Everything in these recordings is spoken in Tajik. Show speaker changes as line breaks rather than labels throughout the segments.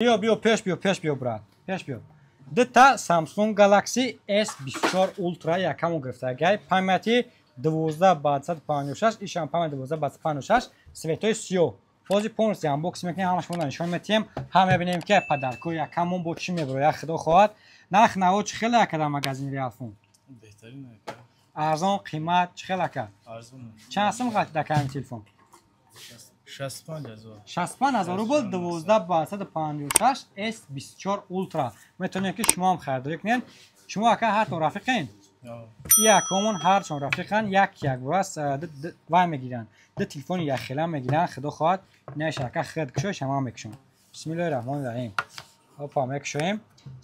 بیا پیش بیا برات پیش بیا دتا Samsung Galaxy S24 Ultra якаму гирифтагай памяти 12256 ишам памяти 12256 светои сиёҳ бози полностью анбокс мекунем ҳамаш мода нишон медиҳем ҳам мебинем ки падарку якамон бо чӣ мебаро як худо хоҳад нарх наво чӣ хел ака дар магазини Realphone
беҳтарин ака
арзон қимат чӣ хел ака
арзон
чанд сум қад даками телефон
65000
рубл 12256 S24 Ultra метавонем ки шумо ҳам харидорӣ кунед шумо ака ҳартон рафиқен якомон ҳарчон рафиқан як бораст вай мегиранд ду телефони яхела мегиранд худо хоҳад неш ака хирд кушои шама мекушон бисмиллаҳи раҳмони раҳим опа мекушоем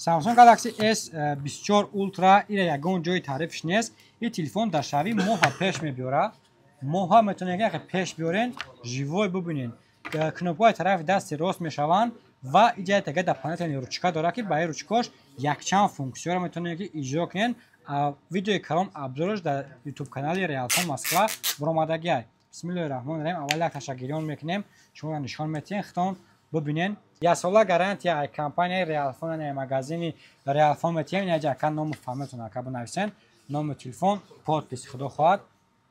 Samsung Galaxy S24 Ultra ира ягон ҷои таърифш нест ин телефон дар шави моҳа пеш мебиёрад моҳа метавонед яке пеш биёрен живой бубинен кнопкаҳои тарафи дасти рост мешаванд ва иҷаи тага дополнительни ручка дорад ки ба ин ручкаош якчанд функсияро метавонед ки иҷро кунед видеои калон обзораш дар YouTube канали Realphone Москва баромадагиай бисмиллаҳи раҳмони раҳим аввал як ташаккуриён мекунем шумо нишон метиҳем хитон бубинен яксола гарантия ай компанияи Realphone ай магазини Realphone метиҳем ин аҷа ака ному фамилиятон ака бинависен ному телефон подпис худо хоҳад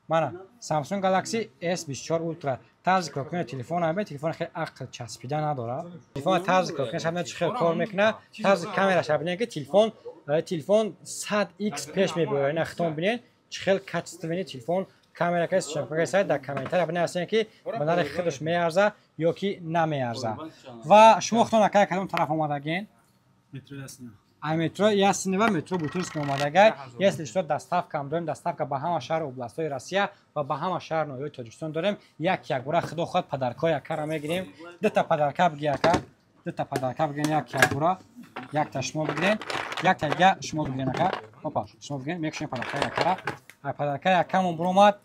мана Samsung Galaxy S24 Ultra тарзи коркунии телефон ҳам телефони хеле ақл часпида надорад телефони тарзи коркуниш ҳам чӣ хел кор мекунад тарзи камераш бинед ки телефон 100x пеш мебиёрад ина хитон бинед чӣ хел качественни телефон камерака шапкаи дар комментария бинависен ки ба нархи худаш меарзад ё ки намеарзад ва шумо хитон ака кадом тараф омадаген метро яснева метро бутурск омадагай если что доставкам дорем доставка ба ҳама шаҳр областҳои Россия ва ба ҳама шаҳр ноҳияи Тоҷикистон дорем як бора худо хоҳад падарко якара мегирем дута падарка бигир ака дута падарка бигирем як бора якта шумо бигирем якта дига шумо бигирем ака опа шумо бигирем мекушем падарка якара падарка якамон буромад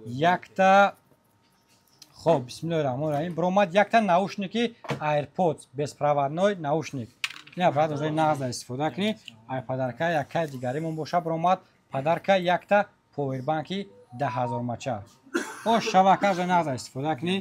якта хоб бисмиллаҳи раҳмони раҳим буромад якта наушники AirPods безпроводной наушник ина бояд аз нағз истифода кунӣ ай падарка якка дигаримон боша буромад падарка якта повербанки 10000 мача хош шабака аз нағз истифода кунӣ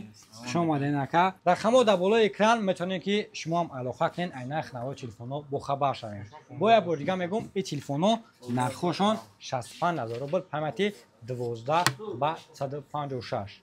шумо омаден ака рақамҳо дар болои экран метавонед ки шумо ҳам алоқа кунед ай нархи навои телефонҳо бохабар шавед бо як бори дига мегӯм ин телефонҳо нархҳошон 65000 рубл памяти 12 ба 156